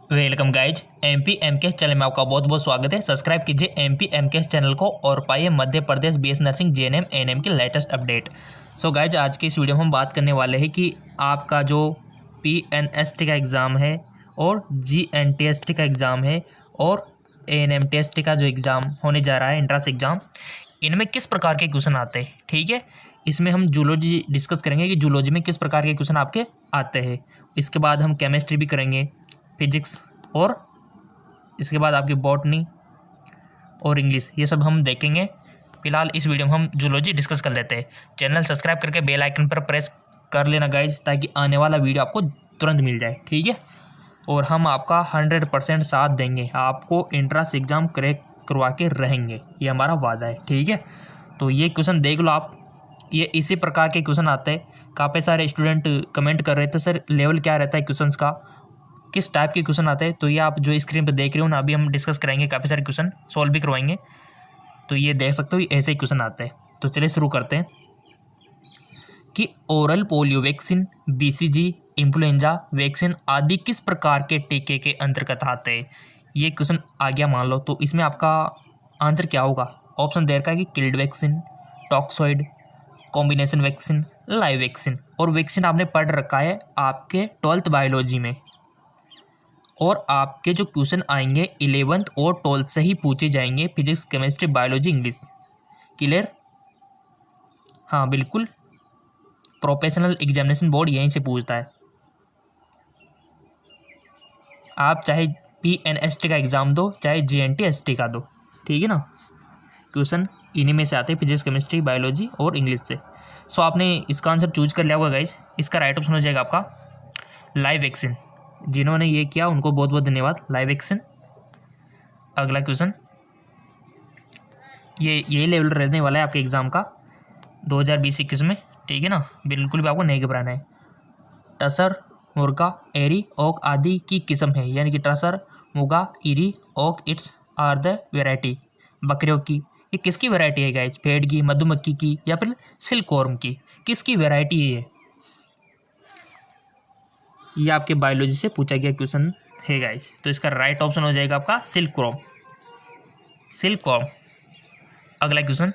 Welcome guys एमपीएमकेएस channel में आपका बहुत बहुत स्वागत है। सब्सक्राइब कीजिए एमपीएमकेएस चैनल को और पाइए Madhya Pradesh BS nursing JNM ANM की लेटेस्ट अपडेट। सो गाइज आज की इस वीडियो में हम बात करने वाले हैं कि आपका जो पीएनएसटी का एग्ज़ाम है और जीएनटीएसटी का एग्ज़ाम है और एएनएमटीएसटी का जो एग्ज़ाम होने जा रहा है एंट्रेंस एग्ज़ाम, इनमें किस प्रकार के क्वेश्चन आते हैं। ठीक है, इसमें हम जूलॉजी डिस्कस करेंगे कि जूलॉजी में किस प्रकार के क्वेश्चन आपके आते हैं। इसके बाद हम केमिस्ट्री भी करेंगे, फिजिक्स, और इसके बाद आपकी बॉटनी और इंग्लिश, ये सब हम देखेंगे। फिलहाल इस वीडियो में हम जूलॉजी डिस्कस कर लेते हैं। चैनल सब्सक्राइब करके बेल आइकन पर प्रेस कर लेना गाइज, ताकि आने वाला वीडियो आपको तुरंत मिल जाए। ठीक है, और हम आपका 100% साथ देंगे, आपको एंट्रेंस एग्ज़ाम क्रैक करवा के रहेंगे, ये हमारा वादा है। ठीक है, तो ये क्वेश्चन देख लो आप, ये इसी प्रकार के क्वेश्चन आते हैं। काफ़ी सारे स्टूडेंट कमेंट कर रहे थे सर लेवल क्या रहता है क्वेश्चंस का, किस टाइप के क्वेश्चन आते हैं। तो ये आप जो स्क्रीन पर देख रहे हो ना, अभी हम डिस्कस करेंगे, काफ़ी सारे क्वेश्चन सॉल्व भी करवाएंगे। तो ये देख सकते हो, ये ऐसे ही क्वेश्चन आते हैं। तो चलिए शुरू करते हैं कि oral polio vaccine, BCG, influenza vaccine आदि किस प्रकार के टीके के अंतर्गत आते हैं। ये क्वेश्चन आ गया मान लो, तो इसमें आपका आंसर क्या होगा। ऑप्शन दे रखा है कि killed vaccine, toxoid, combination vaccine, live vaccine. और वैक्सीन आपने पढ़ रखा है आपके 12th बायोलॉजी में, और आपके जो क्वेश्चन आएंगे 11th और 12th से ही पूछे जाएंगे, physics, chemistry, biology, English. Clear? हाँ बिल्कुल, प्रोफेशनल एग्जामिनेशन बोर्ड यहीं से पूछता है। आप चाहे पीएनएसटी का एग्ज़ाम दो, चाहे जीएनटीएसटी का दो, ठीक है ना, क्वेश्चन इन्हीं में से आते हैं, फिजिक्स, केमिस्ट्री, बायोलॉजी और इंग्लिश से। सो आपने इसका आंसर चूज कर लिया होगा गाइज। इसका राइट ऑप्शन हो जाएगा आपका लाइव वैक्सीन। जिन्होंने ये किया उनको बहुत बहुत धन्यवाद, लाइव वैक्सीन। अगला क्वेश्चन, ये लेवल रहने वाला है आपके एग्ज़ाम का 2020-21 में। ठीक है ना, बिल्कुल भी आपको नहीं घबराना है। टसर, मुर्गा, एरी, ओक आदि की किस्म है, यानी कि टसर, मुर्गा, eri, oak, it's are the variety. बकरियों की, ये किसकी वैरायटी है गाइज, भेड़ की, मधुमक्खी की, या फिर सिल्कवॉर्म की, किसकी वैरायटी है ये आपके बायोलॉजी से पूछा गया क्वेश्चन है गाइज। तो इसका राइट ऑप्शन हो जाएगा आपका सिल्कवॉर्म, सिल्कवॉर्म। अगला क्वेश्चन,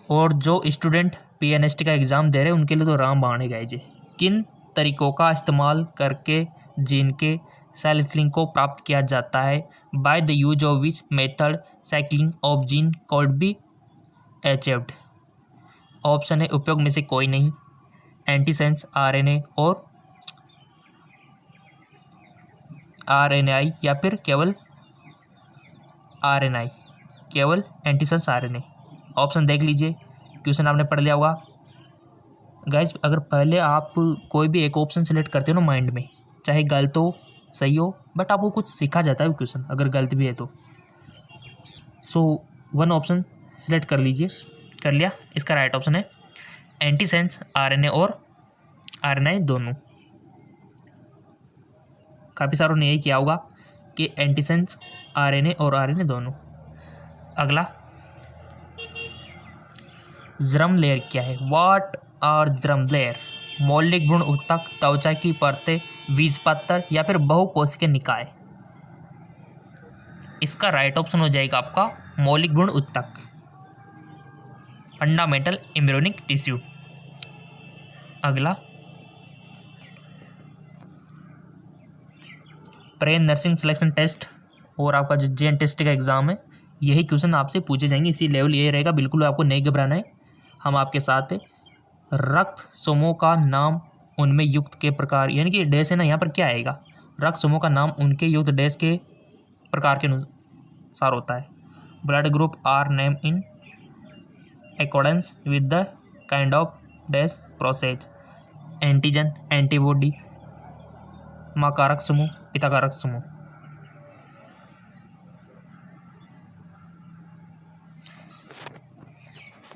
और जो स्टूडेंट पीएनएसटी का एग्ज़ाम दे रहे हैं उनके लिए तो रामबाण है गाइज। किन तरीकों का इस्तेमाल करके जीन के साइक्लिंग को प्राप्त किया जाता है। By the use of which method cycling of gene called be achieved. Option है उपयोग में से कोई नहीं, एंटीसेंस आरएनए और आरएनआई, या फिर केवल आरएनआई, केवल एंटीसेंस आरएनए। ऑप्शन देख लीजिए, क्वेश्चन आपने पढ़ लिया होगा गाइज। अगर पहले आप कोई भी एक ऑप्शन सेलेक्ट करते हो ना माइंड में, चाहे गलत हो सही हो, बट आपको कुछ सीखा जाता है वो क्वेश्चन, अगर गलत भी है तो। सो वन ऑप्शन सेलेक्ट कर लीजिए, कर लिया। इसका राइट ऑप्शन है एंटीसेंस आरएनए और आरएनआई दोनों। काफ़ी सारों ने यही किया होगा कि एंटीसेंस आरएनए और आरएनए दोनों। अगला, जर्म लेयर क्या है। What are germ layer. मौलिक भ्रूण ऊतक, त्वचा की परतें, बीजपत्र, या फिर बहुकोशिकीय निकाय। इसका राइट ऑप्शन हो जाएगा आपका मौलिक भ्रूण ऊतक, फंडामेंटल एम्ब्रियोनिक टिश्यू। अगला, प्रे नर्सिंग सिलेक्शन टेस्ट और आपका जो जेएनटीएसटी का एग्ज़ाम है, यही क्वेश्चन आपसे पूछे जाएंगे, इसी लेवल ये रहेगा, बिल्कुल आपको नहीं घबराना है, हम आपके साथ हैं। रक्त समूह का नाम उनमें युक्त के प्रकार, यानी कि डैश है ना, यहाँ पर क्या आएगा, रक्त समूह का नाम उनके युक्त डैश के प्रकार के अनुसार होता है। Blood group are name in accordance with the kind of dash process. Antigen, antibody, माँ कारक समूह, पिता कारक समूह।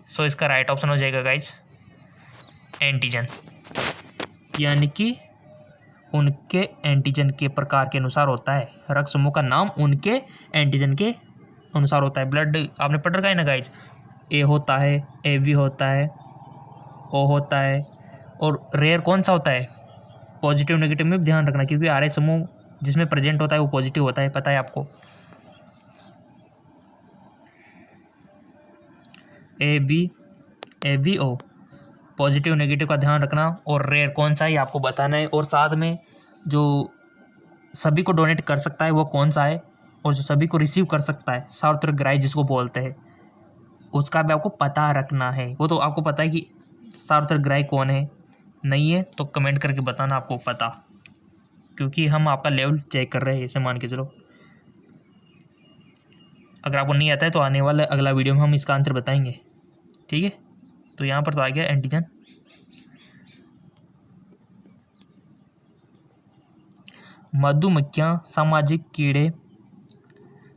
सो इसका राइट ऑप्शन हो जाएगा गाइज एंटीजन, यानी कि उनके एंटीजन के प्रकार के अनुसार होता है। रक्त समूह का नाम उनके एंटीजन के अनुसार होता है। ब्लड आपने पढ़ रखा है ना गाइज, ए होता है, ए बी होता है, ओ होता है, और रेयर कौन सा होता है, पॉजिटिव नेगेटिव में भी ध्यान रखना, क्योंकि आर्य समूह जिसमें प्रेजेंट होता है वो पॉजिटिव होता है, पता है आपको। ABO पॉजिटिव नेगेटिव का ध्यान रखना, और रेयर कौन सा है आपको बताना है, और साथ में जो सभी को डोनेट कर सकता है वो कौन सा है, और जो सभी को रिसीव कर सकता है सार्वत्रिक जिसको बोलते हैं, उसका भी आपको पता रखना है। वो तो आपको पता है कि सार्वत्रिक कौन है, नहीं है तो कमेंट करके बताना आपको पता, क्योंकि हम आपका लेवल चेक कर रहे हैं, ऐसे मान के चलो। अगर आपको नहीं आता है तो आने वाला अगला वीडियो में हम इसका आंसर बताएंगे, ठीक है। तो यहाँ पर तो आ गया एंटीजन। मधुमक्खियाँ सामाजिक कीड़े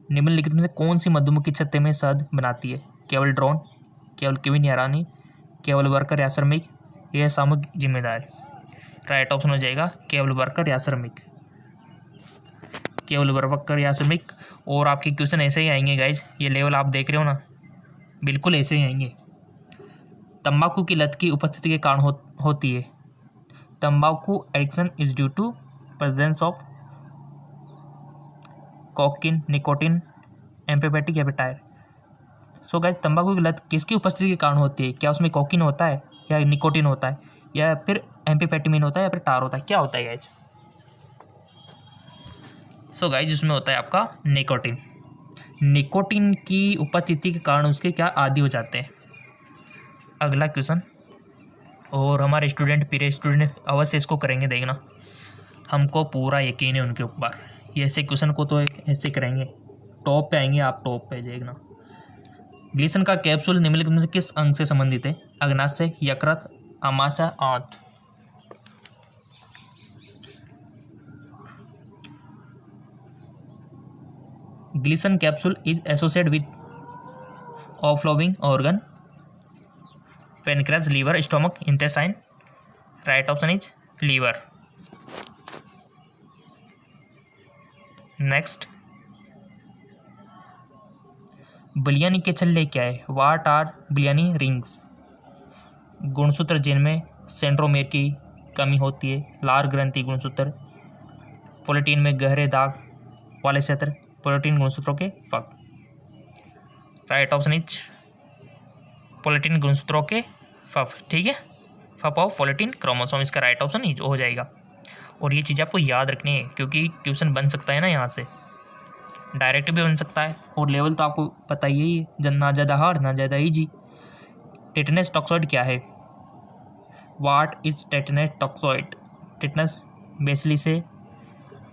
निम्नलिखित में से कौन सी मधुमक्खी छत्ते में शहद बनाती है? केवल ड्रोन, केवल केविन या रानी, केवल वर्कर या श्रमिक, यह सामूहिक जिम्मेदार। राइट ऑप्शन हो जाएगा केवल वर्कर या श्रमिक, केवल वर्कर या श्रमिक। और आपके क्वेश्चन ऐसे ही आएंगे गाइज, ये लेवल आप देख रहे हो ना, बिल्कुल ऐसे ही आएंगे। तंबाकू की लत की उपस्थिति के कारण होती है। तंबाकू addiction is due to presence of cocaine, nicotine, amphetatic appetite. So guys, तंबाकू की लत किसकी उपस्थिति के कारण होती है? क्या उसमें कोकीन होता है, या निकोटिन होता है, या फिर एम्फेटेमिन होता है, या फिर टार होता है? क्या होता है गाइज? सो गाइज, उसमें होता है आपका निकोटिन। निकोटिन की उपस्थिति के कारण उसके क्या आदी हो जाते हैं। अगला क्वेश्चन, और हमारे स्टूडेंट पीरे स्टूडेंट अवश्य इसको करेंगे, देखना, हमको पूरा यकीन है उनके ऊपर। ये ऐसे क्वेश्चन को तो ऐसे करेंगे, टॉप पे आएंगे आप, टॉप पे देखना। ग्लीसन का कैप्सूल निम्नलिखित में से किस अंग से संबंधित है? अग्नाशय, यकृत, आमाशय, आंत। Glisson capsule is associated with of following organ, pancreas, liver, stomach, intestine. Right option is liver. Next, Balbiani के छल्ले क्या है? What are Balbiani rings? गुणसूत्र जिनमें सेंट्रोमेर की कमी होती है, लार ग्रंथि गुणसूत्र, प्रोटीन में गहरे दाग वाले क्षेत्र, प्रोटीन गुणसूत्रों के फक। राइट ऑप्शन इज प्रोटीन गुणसूत्रों के फफ, ठीक है, फफ ऑफ प्रोटीन क्रोमोसोम, इसका राइट ऑप्शन इज हो जाएगा। और ये चीज़ आपको याद रखनी है, क्योंकि क्वेश्चन बन सकता है ना यहाँ से, डायरेक्ट भी बन सकता है, और लेवल तो आपको पता ही है, ना ज़्यादा हार्ड ना ज़्यादा ईजी। टेटनस टॉक्सोइड क्या है? What is tetanus toxoid? Tetanus bacilli से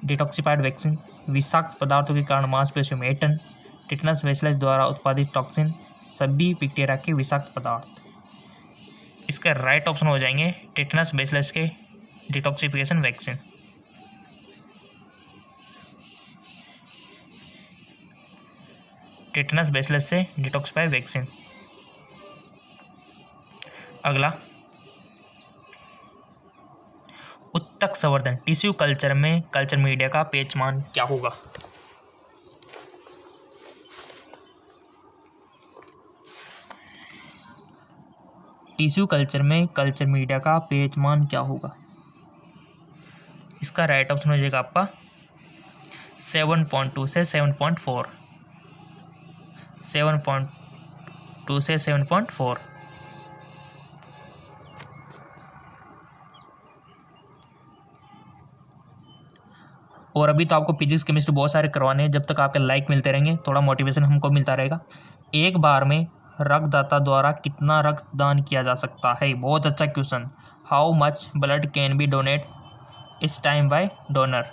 डिटॉक्सिफाइड वैक्सीन, विषाक्त पदार्थों के कारण मांसपेशियों में ऐंठन, टेटनस बेसिलस द्वारा उत्पादित टॉक्सिन, सभी बैक्टीरिया के विषाक्त पदार्थ। इसका राइट ऑप्शन हो जाएंगे टेटनस बेसिलस के डिटॉक्सिफिकेशन वैक्सीन। टेटनस बेसिलस से डिटॉक्सिफाई वैक्सीन। अगला, उत्तक संवर्धन टिश्यू कल्चर में कल्चर मीडिया का पेचमान क्या होगा? टिश्यू कल्चर में कल्चर मीडिया का पेचमान क्या होगा? इसका राइट ऑप्शन हो जाएगा आपका 7.2 से 7.4, 7.2 से 7.4। और अभी तो आपको फिजिक्स केमिस्ट्री बहुत सारे करवाने हैं, जब तक आपके लाइक मिलते रहेंगे थोड़ा मोटिवेशन हमको मिलता रहेगा। एक बार में रक्तदाता द्वारा कितना रक्तदान किया जा सकता है? बहुत अच्छा question. How much blood can be donate is time by donor?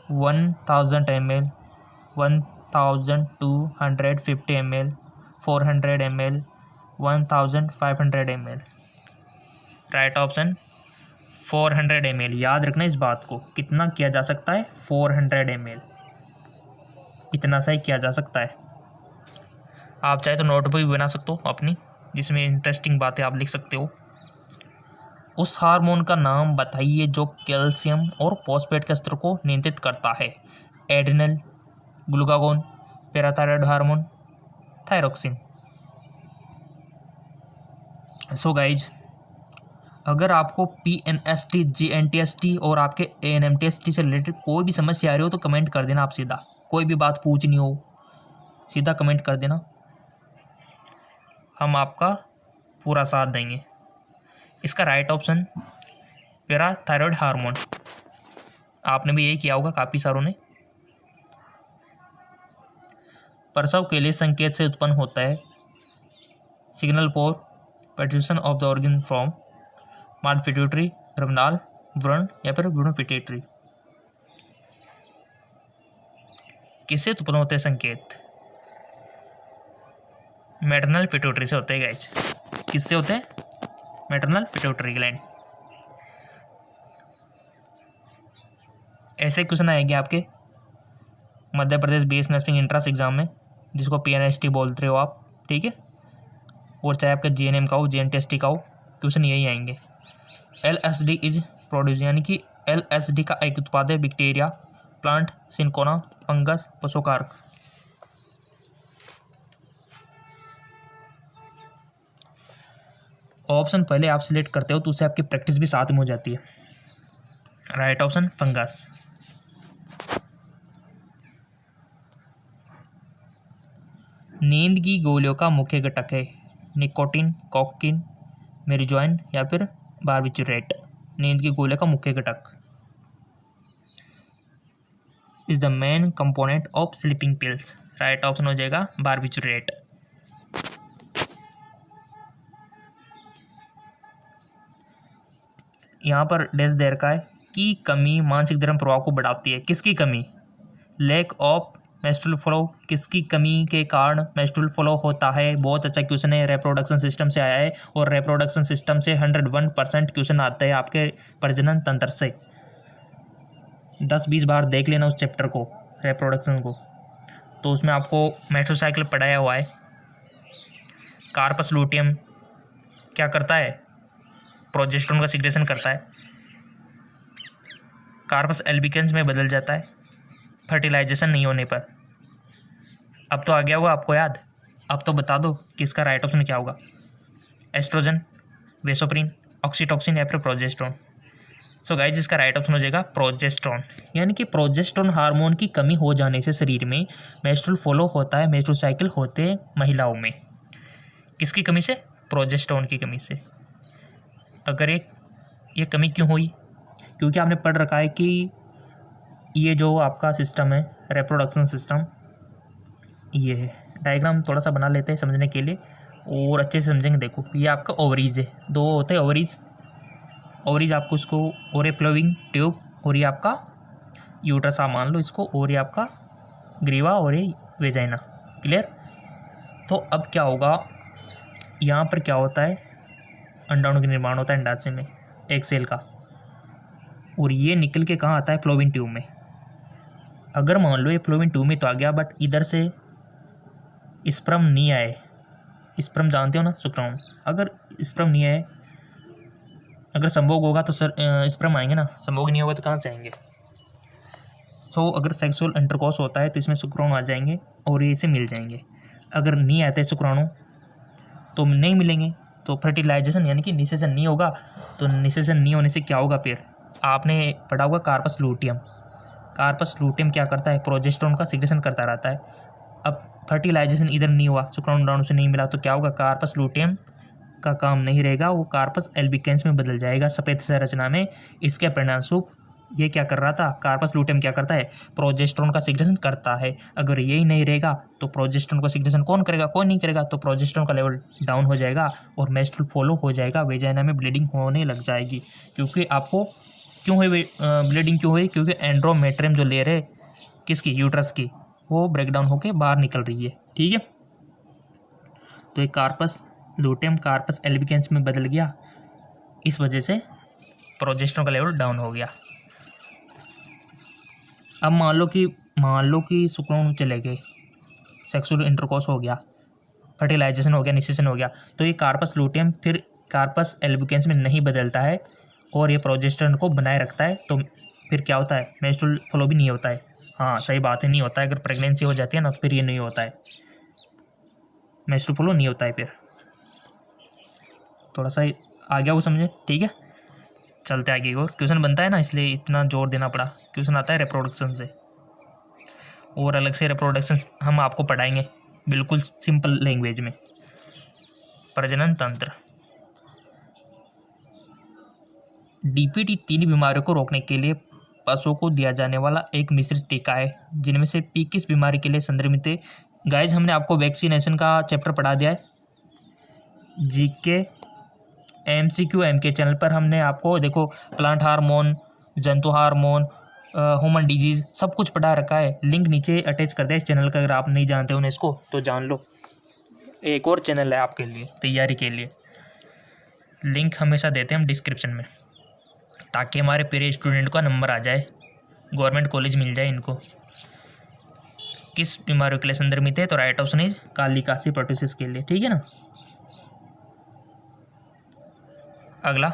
1000 ml, 1250 ml, 400 ml, 1500 ml। Right option 400 ml। याद रखना इस बात को, कितना किया जा सकता है? 400 ml, इतना सा ही किया जा सकता है। आप चाहे तो नोटबुक भी बना सकते हो अपनी, जिसमें इंटरेस्टिंग बातें आप लिख सकते हो। उस हार्मोन का नाम बताइए जो कैल्शियम और फॉस्फेट के स्तर को नियंत्रित करता है। Adrenal, glucagon, parathyroid hormone, thyroxine. So guys, अगर आपको PNST, GNTST और आपके ANMTST से रिलेटेड कोई भी समस्या आ रही हो तो कमेंट कर देना। आप सीधा कोई भी बात पूछनी हो सीधा कमेंट कर देना, हम आपका पूरा साथ देंगे। इसका राइट ऑप्शन पैराथायरॉयड हार्मोन, आपने भी यही किया होगा काफ़ी सारों ने। प्रसव के लिए संकेत से उत्पन्न होता है, signal for production of the organ from मार्ड पिट्यूटरी, रमनाल, व्रण या फिर भ्रूण पिट्यूटरी। किससे उत्पन्न होते हैं संकेत? मैटरनल पिट्यूटरी से होते हैं गाइस। किससे होते हैं? Maternal pituitary gland. ऐसे क्वेश्चन आएंगे आपके Madhya Pradesh BS nursing entrance exam में, जिसको PNST बोलते हो आप, ठीक है। और चाहे आपका GNM का हो, GNTST का हो, क्वेश्चन यही आएंगे। LSD इज प्रोड्यूस, यानी कि LSD का एक उत्पाद है बैक्टीरिया, प्लांट, सिंकोना, फंगस, पशुकारक। ऑप्शन पहले आप सिलेक्ट करते हो तो उससे आपकी प्रैक्टिस भी साथ में हो जाती है। Right option fungus. नींद की गोलियों का मुख्य घटक है, निकोटीन, कोकीन, मेरिज्वाइन या फिर बार्बिचुरेट। नींद की गोलियों का मुख्य घटक is the main component of sleeping pills. Right option हो जाएगा बार्बिचुरेट। यहाँ पर डैश दे रखा है कि कमी मानसिक धर्म प्रभाव को बढ़ाती है। किसकी कमी? लैक ऑफ मेंस्ट्रुअल फ्लो, किसकी कमी के कारण मेंस्ट्रुअल फ्लो होता है? बहुत अच्छा क्वेश्चन है, रिप्रोडक्शन सिस्टम से आया है और रिप्रोडक्शन सिस्टम से 101% क्वेश्चन आते हैं आपके प्रजनन तंत्र से। 10-20 बार देख लेना उस चैप्टर को, रिप्रोडक्शन को, तो उसमें आपको मेस्ट्रुअल साइकिल पढ़ाया हुआ है। कार्पस लूटियम क्या करता है? प्रोजेस्टेरोन का सिक्रेशन करता है। कार्पस एल्बिकेंस में बदल जाता है फर्टिलाइजेशन नहीं होने पर। अब तो आ गया होगा आपको याद, अब तो बता दो कि इसका राइट ऑप्शन क्या होगा। एस्ट्रोजन, वेसोप्रिन, ऑक्सीटोसिन या फिर प्रोजेस्टेरोन। सो गाइज इसका राइट ऑप्शन हो जाएगा प्रोजेस्टेरोन। यानी कि प्रोजेस्टेरोन हार्मोन की कमी हो जाने से शरीर में मेंस्ट्रुअल फ्लो होता है, मेंस्ट्रुअल साइकिल होते हैं महिलाओं में। किसकी कमी से? प्रोजेस्टेरोन की कमी से। अगर ये कमी क्यों हुई? क्योंकि आपने पढ़ रखा है कि ये जो आपका सिस्टम है रिप्रोडक्शन सिस्टम, ये है। डायग्राम थोड़ा सा बना लेते हैं समझने के लिए और अच्छे से समझेंगे। देखो ये आपका ओवरीज है, दो होते हैं ओवरीज। ओवरीज आपको इसको और फ्लोइंग ट्यूब, और ये आपका यूट्रस आप मान लो इसको, और ये आपका ग्रीवा और ये वेजाइना। क्लियर? तो अब क्या होगा, यहाँ पर क्या होता है, अंडाणु का निर्माण होता है अंडाशय में एक सेल का, और ये निकल के कहाँ आता है? फ्लोविन ट्यूब में। अगर मान लो ये फ्लोविन ट्यूब में तो आ गया, बट इधर से स्पर्म नहीं आए। स्पर्म जानते हो ना, शुक्राणु। अगर स्पर्म नहीं आए, अगर संभोग होगा तो स्पर्म आएंगे ना, संभोग नहीं होगा तो कहाँ से आएंगे? सो अगर सेक्सुअल इंटरकोर्स होता है तो इसमें शुक्राणु आ जाएंगे और ये इसे मिल जाएंगे। अगर नहीं आते शुक्राणु तो नहीं मिलेंगे, तो फर्टिलाइजेशन यानी कि निषेचन नहीं होगा। तो निषेचन नहीं होने से क्या होगा? फिर आपने पढ़ा होगा कार्पस लूटियम। कार्पस लूटियम क्या करता है? प्रोजेस्टेरोन का सिक्रेशन करता रहता है। अब फर्टिलाइजेशन इधर नहीं हुआ, शुक्राणु से नहीं मिला, तो क्या होगा? कार्पस लूटियम का काम नहीं रहेगा, वो कार्पस एल्बिकेंस में बदल जाएगा, सफ़ेद संरचना में। इसके परिणामस्वरूप ये क्या कर रहा था? कार्पस लूटियम क्या करता है? प्रोजेस्टेरोन का सिक्रेशन करता है। अगर यही नहीं रहेगा तो प्रोजेस्टेरोन का सिक्रेशन कौन करेगा? कोई नहीं करेगा, तो प्रोजेस्टेरोन का लेवल डाउन हो जाएगा और मेंस्ट्रुअल फ्लो हो जाएगा, वेजाइना में ब्लीडिंग होने लग जाएगी। क्योंकि आपको क्यों हुई ब्लीडिंग? क्यों हुई? क्योंकि एंड्रोमेट्रियम जो लेयर है किसकी? यूट्रस की, वो ब्रेकडाउन होकर बाहर निकल रही है। ठीक है, तो एक कार्पस लूटियम कार्पस एल्बिकेंस में बदल गया, इस वजह से प्रोजेस्टेरोन का लेवल डाउन हो गया। अब मान लो कि शुक्राणु चले गए, सेक्सुअल इंटरकोर्स हो गया, फर्टिलाइजेशन हो गया, निषेचन हो गया, तो ये कार्पस लूटियम फिर कार्पस एल्बिकेंस में नहीं बदलता है और ये प्रोजेस्टेरोन को बनाए रखता है। तो फिर क्या होता है? मेंस्ट्रुअल फ्लो भी नहीं होता है। हाँ सही बात है, नहीं होता है। अगर प्रेगनेंसी हो जाती है ना तो फिर ये नहीं होता है, मेंस्ट्रुअल फ्लो नहीं होता है। फिर थोड़ा सा आ गया वो समझे, ठीक है। चलते आगे और क्वेश्चन बनता है ना, इसलिए इतना जोर देना पड़ा। क्वेश्चन आता है रिप्रोडक्शन से, और अलग से रिप्रोडक्शन हम आपको पढ़ाएंगे बिल्कुल सिंपल लैंग्वेज में। प्रजनन तंत्र। डीपीटी 3 बीमारियों को रोकने के लिए पशुओं को दिया जाने वाला एक मिश्रित टीका है, जिनमें से पी किस बीमारी के लिए संदर्भित है। गाइज हमने आपको वैक्सीनेशन का चैप्टर पढ़ा दिया है जीके एमसीक्यू एमके चैनल पर। हमने आपको देखो प्लांट हार्मोन, जंतु हार्मोन, ह्यूमन डिजीज सब कुछ पढ़ा रखा है। लिंक नीचे अटैच कर दिया इस चैनल का, अगर आप नहीं जानते हो इसको तो जान लो। एक और चैनल है आपके लिए तैयारी के लिए, लिंक हमेशा देते हैं हम डिस्क्रिप्शन में, ताकि हमारे पूरे स्टूडेंट का नंबर आ जाए, गवर्नमेंट कॉलेज मिल जाए इनको। किस बीमारियों के लिए संदर्भित है, तो राइट ऑप्शन इज काली कासी प्रोटोसिस के लिए, ठीक है ना। अगला,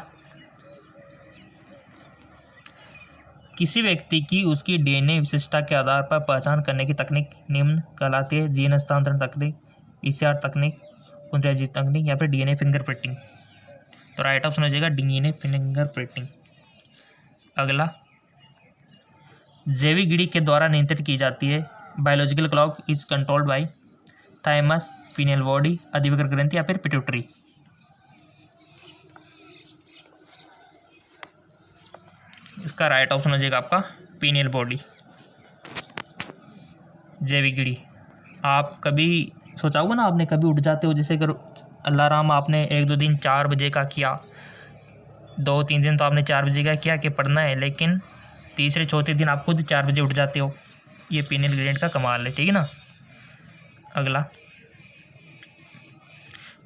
किसी व्यक्ति की उसकी डीएनए विशिष्टता के आधार पर पहचान करने की तकनीक निम्न कहलाती है। जीन हस्तांतरण तकनीक, पीसीआर तकनीक, पुनराजीत तकनीक या फिर डीएनए फिंगरप्रिंटिंग। तो राइट ऑप्शन हो जाएगा डीएनए फिंगरप्रिंटिंग। अगला, जैविक गिड़ी के द्वारा नियंत्रित की जाती है। Biological clock is controlled by thymus, pineal body, अधिविकर ग्रंथि या फिर पिट्यूटरी। इसका राइट ऑप्शन हो जाएगा आपका पीनियल बॉडी, जैविक गिड़ी। आप कभी सोचा होगा ना, आपने कभी उठ जाते हो, जैसे अगर अलार्म आपने 1-2 दिन 4 बजे का किया, 2-3 दिन तो आपने 4 बजे का किया कि पढ़ना है, लेकिन तीसरे चौथे दिन आप खुद 4 बजे उठ जाते हो। ये पीनियल ग्लैंड का कमाल है, ठीक है ना। अगला,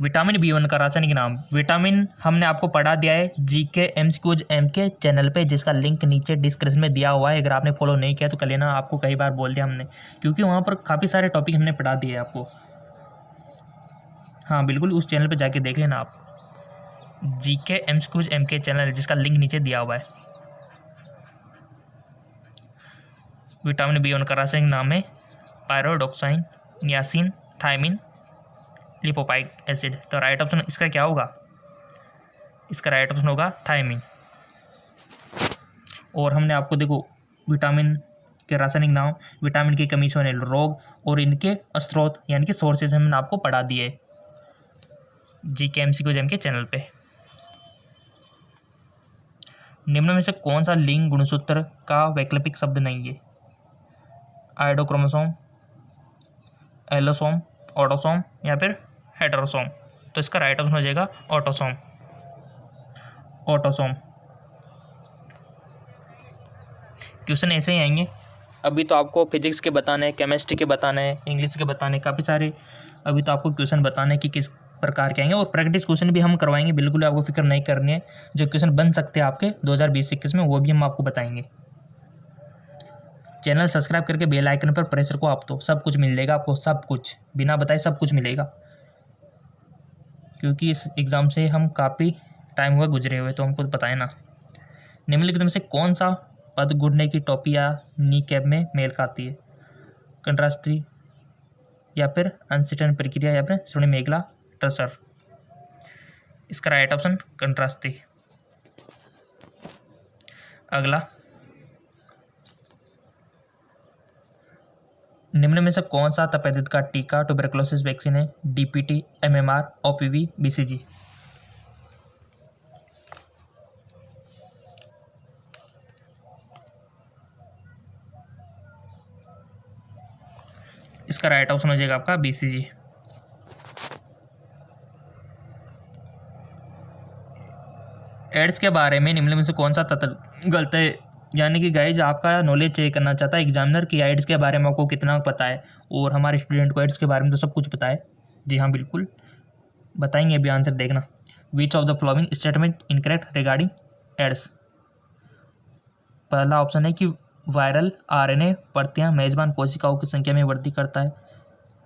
विटामिन B1 का रासायनिक नाम। विटामिन हमने आपको पढ़ा दिया है जीके एमसीक्यूज एमके चैनल पे, जिसका लिंक नीचे डिस्क्रिप्शन में दिया हुआ है। अगर आपने फॉलो नहीं किया तो कर लेना, आपको कई बार बोल दिया हमने, क्योंकि वहाँ पर काफ़ी सारे टॉपिक हमने पढ़ा दिए आपको। हाँ बिल्कुल, उस चैनल पर जाके देख लेना आप, जीके एमसीक्यूज एमके चैनल, जिसका लिंक नीचे दिया हुआ है। विटामिन B1 का रासायनिक नाम है पायरोडोक्साइन, नियासिन, थायमिन, लिपोपाइक एसिड। तो राइट ऑप्शन इसका क्या होगा, इसका राइट ऑप्शन होगा थायमिन। और हमने आपको देखो विटामिन के रासायनिक नाम, विटामिन की कमी से होने रोग और इनके स्रोत यानी कि सोर्सेज हमने आपको पढ़ा दिए जीके एमसीक्यूज एमके चैनल पे। निम्न में से कौन सा लिंग गुणसूत्र का वैकल्पिक शब्द नहीं है। आइडोक्रोमोसोम, एलोसोम, ऑटोसोम या फिर हेटेरोसोम। तो इसका राइट ऑप्शन हो जाएगा ऑटोसोम, ऑटोसोम। क्वेश्चन ऐसे ही आएंगे। अभी तो आपको फिजिक्स के बताने हैं, केमिस्ट्री के बताने हैं, इंग्लिश के बताने हैं, काफ़ी सारे अभी तो आपको क्वेश्चन बताने हैं कि किस प्रकार के आएंगे, और प्रैक्टिस क्वेश्चन भी हम करवाएंगे, बिल्कुल आपको फिक्र नहीं करनी है। जो क्वेश्चन बन सकते हैं आपके 2020-21 में, वो भी हम आपको बताएंगे। चैनल सब्सक्राइब करके बेल आइकन पर प्रेस रखो, आप तो सब कुछ मिल जाएगा आपको, सब कुछ बिना बताए सब कुछ मिलेगा, क्योंकि इस एग्ज़ाम से हम काफ़ी टाइम हुआ गुजरे हुए, तो हमको पता है ना। निम्नलिखित में से कौन सा पद घुटने की टोपी या नी कैप में मेल खाती है। कंट्रास्ट्री या फिर अनसिटन प्रक्रिया या फिर श्रोणी मेघला ट्रसर। इसका राइट ऑप्शन कंट्रास्ट्री। अगला, निम्न में से कौन सा तपेदिक का टीका ट्यूबरकुलोसिस वैक्सीन है। DPT, MMR, OPV, BCG. इसका राइट ऑप्शन हो जाएगा आपका बीसीजी। एड्स के बारे में निम्न में से कौन सा तथ्य गलत है। यानी कि गाइज आपका नॉलेज चेक करना चाहता है एग्जामिनर कि एड्स के बारे में आपको कितना पता है, और हमारे स्टूडेंट को एड्स के बारे में तो सब कुछ पता है। जी हाँ बिल्कुल बताएंगे, अभी आंसर देखना। Which of the following statement incorrect regarding AIDS. पहला ऑप्शन है कि वायरल आरएनए प्रतियां मेजबान कोशिकाओं की संख्या में वृद्धि करता है,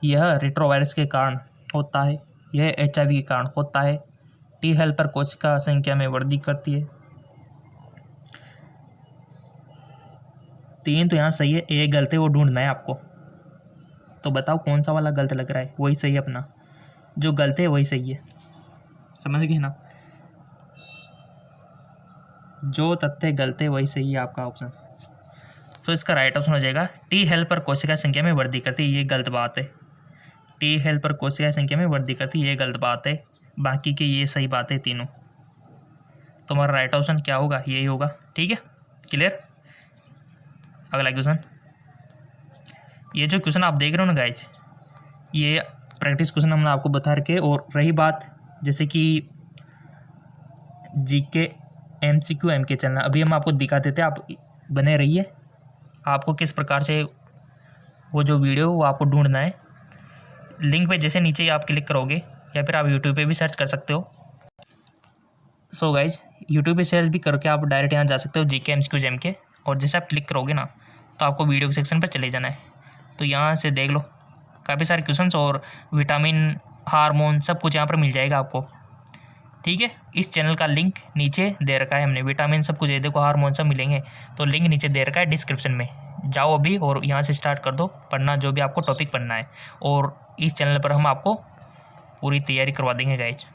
यह रेट्रोवायरस के कारण होता है, यह एचआईवी के कारण होता है, टी हेल्पर कोशिका संख्या में वृद्धि करती है। 3 तो यहाँ सही है, एक गलत है, वो ढूंढना है आपको। तो बताओ कौन सा वाला गलत लग रहा है, वही सही है अपना, जो गलत है वही सही है, समझ गए ना। जो तथ्य गलत है वही सही है आपका ऑप्शन। सो इसका राइट ऑप्शन हो जाएगा टी हेल्पर कोशिका संख्या में वृद्धि करती है, ये गलत बात है। टी हेल्पर कोशिका संख्या में वृद्धि करती है, ये गलत बात है। बाकी के ये सही बात है तीनों। तो हमारा राइट ऑप्शन क्या होगा, यही होगा। ठीक है, क्लियर। अगला क्वेश्चन, ये जो क्वेश्चन आप देख रहे हो ना गाइज, ये प्रैक्टिस क्वेश्चन हमने आपको बता रखे। और रही बात जैसे कि जीके एमसीक्यू एमके चलना, अभी हम आपको दिखा देते, आप बने रहिए। आपको किस प्रकार से वो जो वीडियो वो आपको ढूंढना है, लिंक पे जैसे नीचे आप क्लिक करोगे, या फिर आप यूट्यूब पे भी सर्च कर सकते हो। सो गाइज यूट्यूब पे सर्च भी करके आप डायरेक्ट यहाँ जा सकते हो, जीके एमसीक्यू एमके। और जैसे आप क्लिक करोगे ना तो आपको वीडियो के सेक्शन पर चले जाना है। तो यहाँ से देख लो काफ़ी सारे क्वेश्चंस और विटामिन, हार्मोन सब कुछ यहाँ पर मिल जाएगा आपको। ठीक है, इस चैनल का लिंक नीचे दे रखा है हमने, विटामिन सब कुछ है, देखो हार्मोन सब मिलेंगे। तो लिंक नीचे दे रखा है डिस्क्रिप्शन में, जाओ अभी और यहाँ से स्टार्ट कर दो पढ़ना, जो भी आपको टॉपिक पढ़ना है। और इस चैनल पर हम आपको पूरी तैयारी करवा देंगे गाइज।